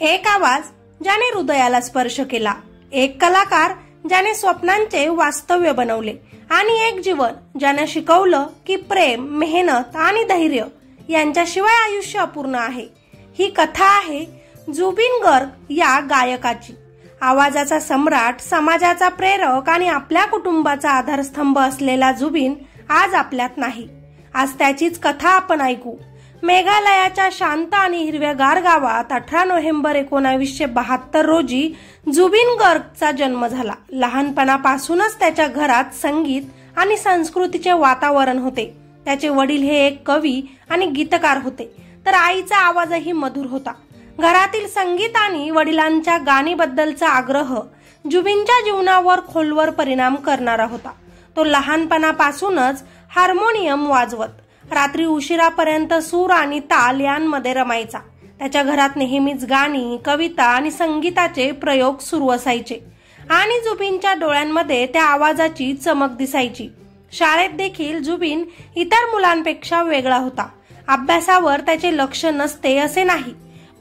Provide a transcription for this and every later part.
एक आवाज ज्याने हृदयाला स्पर्श केला, एक कलाकार ज्याने स्वप्नांचे वास्तव्य बनवले आणि एक जीवन ज्याने शिकवलं की प्रेम, मेहनत आणि धैर्य यांच्याशिवाय आयुष्य अपूर्ण आहे। ही कथा आहे जुबिन गर्ग या गायकाची। आवाजाचा सम्राट, समाजाचा प्रेरक आणि आपल्या कुटुंबाचा आधारस्तंभ असलेला जुबिन आज आपल्यात नाही। आज त्याचीच कथा आपण ऐकू। मेघालयाच्या शांत आणि हिरव्यागार गावात 18 नोव्हेंबर 1972 रोजी जुबिन गर्गचा जन्म झाला। लहानपणापासूनच त्याच्या घरात संगीत आणि संस्कृतीचे वातावरण होते। त्याचे वडील हे एक कवी आणि गीतकार होते, तर आईचा आवाजही मधुर होता। घरातील संगीत आणि वडिलांच्या गाणीबद्दलचा आग्रह जुबिनच्या जीवनावर खोलवर परिणाम करणारा होता। तो लहानपणापासूनच हार्मोनियम वाजवत रात्री उशिरापर्यंत सूर आणि ताल यांमध्ये रमायचा। त्याच्या घरात नेहमीच गाणी, कविता आणि संगीताचे प्रयोग सुरू असायचे आणि जुबिनच्या डोळ्यांमध्ये त्या आवाजाची चमक दिसायची। शाळेत देखील जुबिन इतर मुलांपेक्षा वेगळा होता। अभ्यासावर त्याचे लक्ष नसते असे नाही,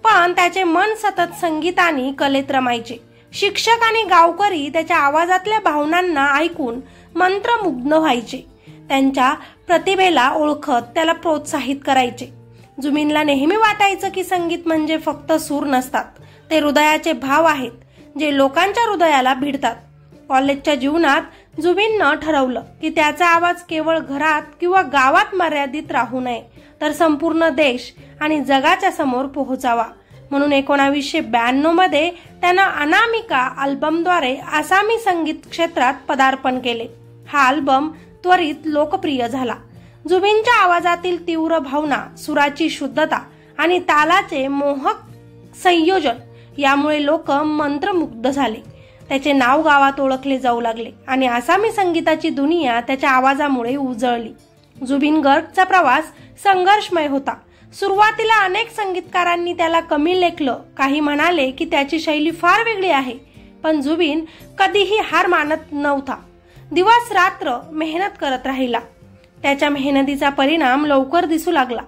पण त्याचे मन सतत संगीत आणि कलेत रमायचे। शिक्षक आणि गावकरी त्याच्या आवाजातल्या भावनांना ऐकून मंत्रमुग्ध व्हायचे। त्यांच्या प्रतिभेला ओळखत त्याला प्रोत्साहित करायचे। जुबिनला नेहमी वाटायचं की संगीत म्हणजे फक्त सूर नसतात, ते हृदयाचे भाव आहेत जे लोकांच्या हृदयाला भिडतात। कॉलेजच्या जीवनात जुबिननं ठरवलं की त्याचा आवाज केवळ घरात किंवा गावात मर्यादित राहू नये, तर संपूर्ण देश आणि जगाच्या समोर पोहोचावा। म्हणून 1992 मध्ये त्यानं अनामिका अल्बमद्वारे आसामी संगीत क्षेत्रात पदार्पण केले। हा अल्बम त्वरित लोकप्रिय झाला। जुबिनच्या आवाजातील तीव्र भावना, सुराची शुद्धता आणि तालाचे मोहक संयोजन यामुळे लोक मंत्रमुग्ध झाले। त्याचे नाव गावात ओळखले जाऊ लागले आणि आसामी संगीताची दुनिया त्याच्या आवाजामुळे उजळली। जुबिन गर्गचा प्रवास संघर्षमय होता। सुरुवातीला अनेक संगीतकारांनी त्याला कमी लेखलं, काही म्हणाले की त्याची शैली फार वेगळी आहे, पण जुबिन कधीही हार मानत नव्हता। दिवस रात्र मेहनत करत राहिला। त्याच्या मेहनतीचा परिणाम लवकर दिसू लागला।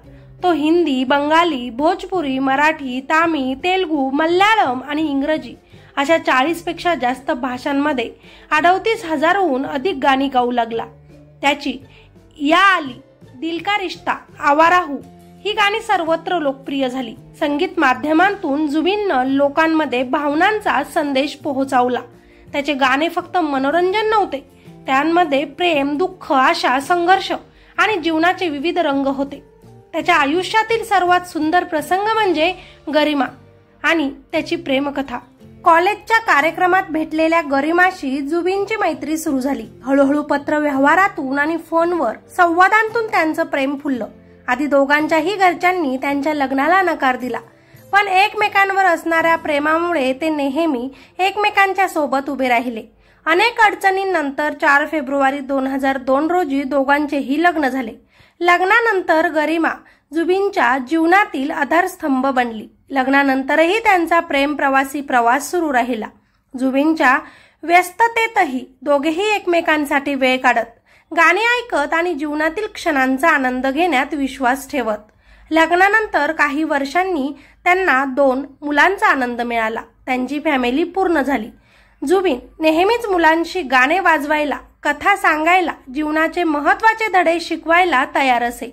तो हिंदी, बंगाली, भोजपुरी, मराठी, तामिळ, तेलुगू, मल्याळम आणि इंग्रजी अशा 40 पेक्षा जास्त भाषांमध्ये 38,000हून अधिक गाणी गाऊ लागला। त्याची या आली, दिल का रिश्ता, आवारा हूँ ही गाणी सर्वत्र लोकप्रिय झाली। संगीत माध्यमांतून जुबिननं लोकांमध्ये भावनांचा संदेश पोहोचवला। त्याचे गाणे फक्त मनोरंजन नव्हते, त्यांमध्ये प्रेम, दुःख, आशा, संघर्ष आणि जीवनाचे विविध रंग होते। त्याच्या आयुष्यातील सर्वात सुंदर प्रसंग म्हणजे गरिमा आणि त्याची प्रेमकथा। कॉलेजच्या कार्यक्रमात भेटलेल्या गरिमाशी जुबिनची मैत्री सुरू झाली। हळूहळू पत्र व्यवहारातून आणि फोनवर संवादांतून त्यांचं प्रेम फुललं। आधी दोघांच्याही घरच्यांनी त्यांच्या लग्नाला नकार दिला, पण एकमेकांवर असणाऱ्या प्रेमामुळे ते नेहमी एकमेकांच्या सोबत उभे राहिले। अनेक अडचणींनंतर 4 फेब्रुवारी 2002 रोजी दोघांचेही लग्न झाले। लग्नानंतर गरिमा जुबिनच्या जीवनातील आधारस्तंभ बनली। लग्नानंतरही त्यांचा प्रेम प्रवास सुरू राहिला। जुबिनच्या व्यस्ततेतही दोघेही एकमेकांसाठी वेळ काढत, गाणी ऐकत आणि जीवनातील क्षणांचा आनंद घेण्यात विश्वास ठेवत। लग्नानंतर काही वर्षांनी त्यांना 2 मुलांचा आनंद मिळाला। त्यांची फॅमिली पूर्ण झाली। जुबिन नेहमीच मुलांशी गाणे वाजवायला, कथा सांगायला, जीवनाचे महत्त्वाचे धडे शिकवायला तयार असे।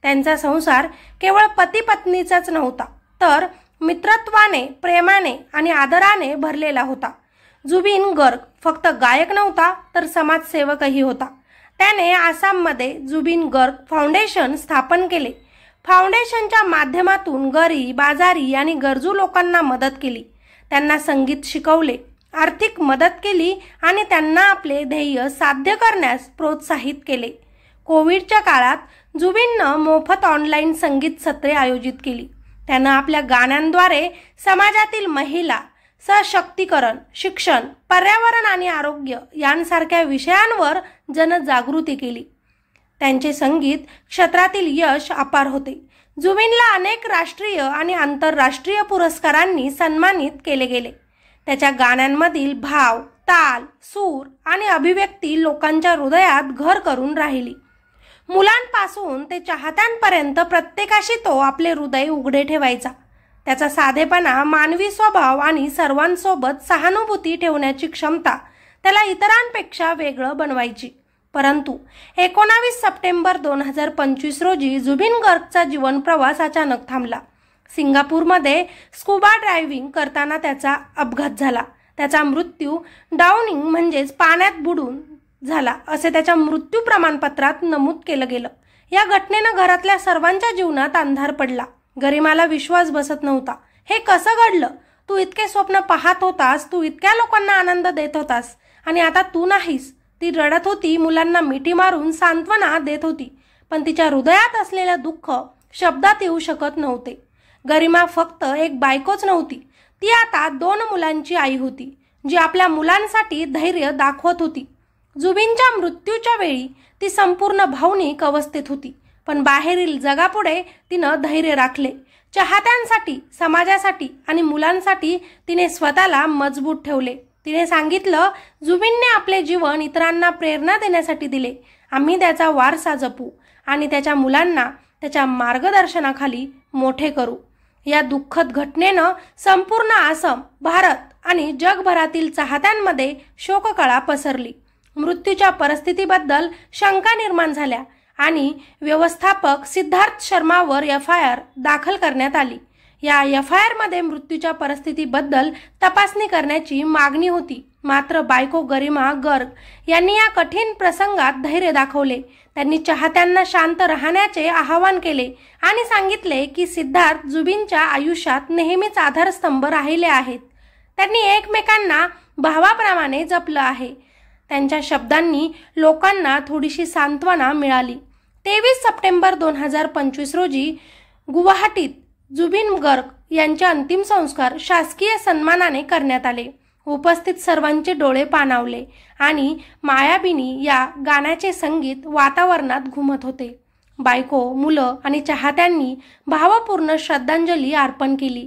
त्यांचा संसार केवळ पती पत्नीचाच नव्हता, तर मित्रत्वाने, प्रेमाने आणि आदराने भरलेला होता। जुबिन गर्ग फक्त गायक नव्हता, तर समाजसेवकही होता। त्याने आसाममध्ये जुबिन गर्ग फाउंडेशन स्थापन केले। फाउंडेशनच्या माध्यमातून गरीब, आजारी आणि गरजू लोकांना मदत केली। त्यांना संगीत शिकवले, आर्थिक मदत केली आणि त्यांना आपले ध्येय साध्य करण्यास प्रोत्साहित केले। कोविडच्या काळात जुबिननं मोफत ऑनलाईन संगीत सत्रे आयोजित केली। त्यानं आपल्या गाण्यांद्वारे समाजातील महिला, सशक्तीकरण, शिक्षण, पर्यावरण आणि आरोग्य यांसारख्या विषयांवर जनजागृती केली। त्यांचे संगीत क्षेत्रातील यश अपार होते। जुबिनला अनेक राष्ट्रीय आणि आंतरराष्ट्रीय पुरस्कारांनी सन्मानित केले गेले। त्याच्या गाण्यांमधील भाव, ताल, सूर आणि अभिव्यक्ती लोकांच्या हृदयात घर करून राहिली। मुलांपासून ते चाहत्यांपर्यंत प्रत्येकाशी तो आपले हृदय उघडे ठेवायचा। त्याचा साधेपणा, मानवी स्वभाव आणि सर्वांसोबत सहानुभूती ठेवण्याची क्षमता त्याला इतरांपेक्षा वेगळं बनवायची. परंतु 19 सप्टेंबर 2025 रोजी जुबिन गर्गचा जीवन प्रवास अचानक थांबला. सिंगापूरमध्ये स्कुबा ड्रायव्हिंग करताना त्याचा अपघात झाला. त्याचा मृत्यू डाउनिंग म्हणजेच पाण्यात बुडून झाला असे त्याच्या मृत्यू प्रमाणपत्रात नमूद केलं गेलं. या घटनेनं घरातल्या सर्वांच्या जीवनात अंधार पडला. गरिमाला विश्वास बसत नव्हता. हे कसं घडलं? तू इतके स्वप्न पाहत होतास, तू इतक्या लोकांना आनंद देत होतास आणि आता तू नाहीस. ती रडत होती, मुलांना मिठी मारून सांत्वना देत होती, पण तिच्या हृदयात असलेलं दुःख शब्दात येऊ शकत नव्हते. गरिमा फक्त एक बायकोच नव्हती, ती आता 2 मुलांची आई होती, जी आपल्या मुलांसाठी धैर्य दाखवत होती. जुबिनच्या मृत्यूच्या वेळी ती संपूर्ण भावनिक अवस्थेत होती, पण बाहेरील जगापुढे तिनं धैर्य राखले. चाहत्यांसाठी, समाजासाठी आणि मुलांसाठी तिने स्वतःला मजबूत ठेवले. तिने सांगितलं, जुबिनने आपले जीवन इतरांना प्रेरणा देण्यासाठी दिले. आम्ही त्याचा वारसा जपू आणि त्याच्या मुलांना त्याच्या मार्गदर्शनाखाली मोठे करू. या दुःखद घटनेनं संपूर्ण आसाम, भारत आणि जगभरातील चाहत्यांमध्ये शोककळा पसरली. मृत्यूच्या परिस्थितीबद्दल शंका निर्माण झाल्या आणि व्यवस्थापक सिद्धार्थ शर्मावर FIR दाखल करण्यात आली. या FIR मध्ये मृत्यूच्या परिस्थितीबद्दल तपासणी करण्याची मागणी होती. मात्र बायको गरिमा गर्ग यांनी या कठीण प्रसंगात धैर्य दाखवले. त्यांनी चाहत्यांना शांत राहण्याचे आवाहन केले आणि सांगितले की सिद्धार्थ जुबिनच्या आयुष्यात नेहमीच आधारस्तंभ राहिले आहेत. त्यांनी एकमेकांना भावाप्रमाणे जपलं आहे. त्यांच्या शब्दांनी लोकांना थोडीशी सांत्वना मिळाली. 23 सप्टेंबर 2025 रोजी गुवाहाटीत जुबिन गर्ग यांचे अंतिम संस्कार शासकीय सन्मानाने करण्यात आले. उपस्थित सर्वांचे डोळे पाणावले आणि मायाबिनी या गाण्याचे संगीत वातावरणात घुमत होते. बायको, मुलं आणि चाहत्यांनी भावपूर्ण श्रद्धांजली अर्पण केली.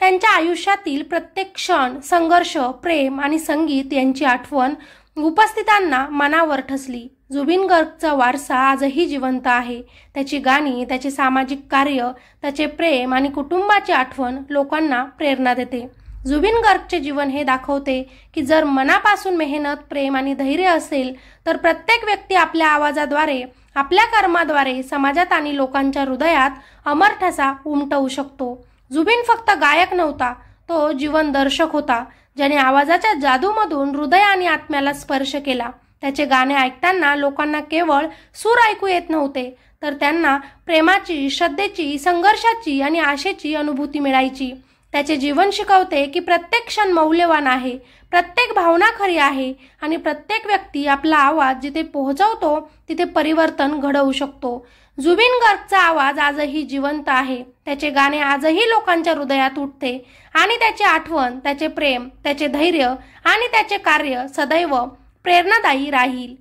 त्यांच्या आयुष्यातील प्रत्येक क्षण, संघर्ष, प्रेम आणि संगीत यांची आठवण उपस्थितांना मनावर ठसली. जुबिन गर्गचा वारसा आजही जिवंत आहे. त्याची गाणी, त्याचे सामाजिक कार्य, त्याचे प्रेम आणि कुटुंबाची आठवण लोकांना प्रेरणा देते. जुबिन गर्गचे जीवन हे दाखवते की जर मनापासून मेहनत, प्रेम आणि धैर्य असेल तर प्रत्येक व्यक्ती आपल्या आवाजाद्वारे, आपल्या कर्माद्वारे समाजात आणि लोकांच्या हृदयात अमर ठसा उमटवू शकतो. जुबिन फक्त गायक नव्हता, तो जीवन दर्शक होता, ज्याने आवाजाच्या जादूमधून हृदय आणि आत्म्याला स्पर्श केला. त्याचे गाणे ऐकताना लोकांना केवळ सूर ऐकू येत नव्हते, तर त्यांना प्रेमाची, श्रद्धेची, संघर्षाची आणि आशेची अनुभूती मिळायची. त्याचे जीवन शिकवते की प्रत्येक क्षण मौल्यवान आहे, प्रत्येक भावना खरी आहे आणि प्रत्येक व्यक्ती आपला आवाज जिथे पोहोचवतो तिथे परिवर्तन घडवू शकतो. जुबिन गर्गचा आवाज आजही जिवंत आहे. त्याचे गाणे आजही लोकांच्या हृदयात उठते आणि त्याची आठवण, त्याचे प्रेम, त्याचे धैर्य आणि त्याचे कार्य सदैव प्रेरणादायी राहील.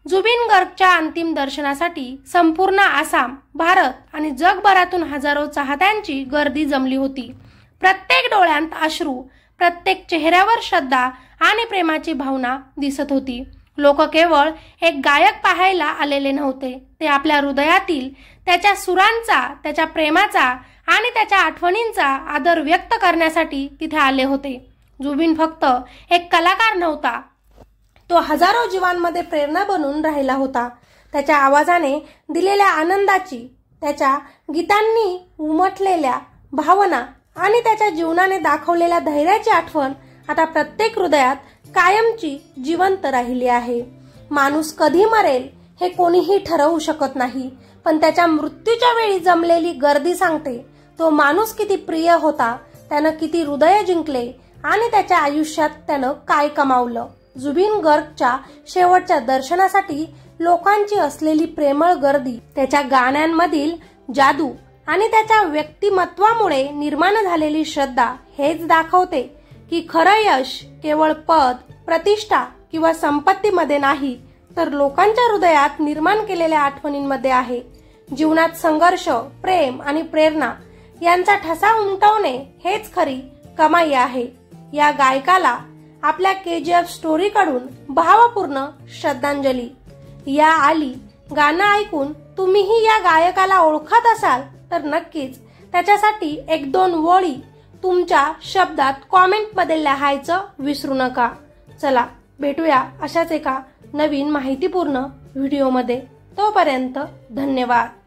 जुबिन गर्गच्या अंतिम दर्शनासाठी संपूर्ण आसाम, भारत आणि जगभरातून हजारो चाहत्यांची गर्दी जमली होती. प्रत्येक डोळ्यात अश्रू, प्रत्येक चेहऱ्यावर श्रद्धा आणि प्रेमाची भावना दिसत होती. लोक केवळ एक गायक पाहायला आलेले नव्हते, ते आपल्या हृदयातील त्याच्या सुरांचा, त्याच्या प्रेमाचा आणि त्याच्या आठवणींचा आदर व्यक्त करण्यासाठी तिथे आले होते. जुबिन फक्त एक कलाकार नव्हता, तो हजारो जीवांमध्ये प्रेरणा बनून राहिला होता. त्याच्या आवाजाने दिलेल्या आनंदाची, त्याच्या गीतांनी उमटलेल्या भावना आणि त्याच्या जीवनाने दाखवलेल्या धैर्याची आठवण आता प्रत्येक हृदयात कायमची जिवंत राहिली आहे. माणूस कधी मरेल हे कोणीही ठरवू शकत नाही, पण त्याच्या मृत्यूच्या वेळी जमलेली गर्दी सांगते तो माणूस किती प्रिय होता, त्यानं किती हृदय जिंकले आणि त्याच्या आयुष्यात त्यानं काय कमावलं. जुबिन गर्गच्या शेवटच्या दर्शनासाठी लोकांची असलेली प्रेमळ गर्दी, त्याच्या गाण्यांमधील जादू आणि त्याच्या व्यक्तिमत्वामुळे निर्माण झालेली श्रद्धा हेच दाखवते की खरं यश केवळ पद, प्रतिष्ठा किंवा संपत्तीमध्ये नाही, तर लोकांच्या हृदयात निर्माण केलेल्या आठवणींमध्ये आहे. जीवनात संघर्ष, प्रेम आणि प्रेरणा यांचा ठसा उमटवणे हेच खरी कमाई आहे. या गायकाला आपल्या KGF स्टोरीकडून भावपूर्ण श्रद्धांजली. या आली गाणं ऐकून तुम्हीही या गायकाला ओळखत असाल तर नक्कीच त्याच्यासाठी 1-2 ओळी तुमच्या शब्दात कॉमेंटमध्ये लिहायचं विसरू नका। चला भेटूया अशाच एका नवीन माहितीपूर्ण व्हिडिओमध्ये। तोपर्यंत धन्यवाद।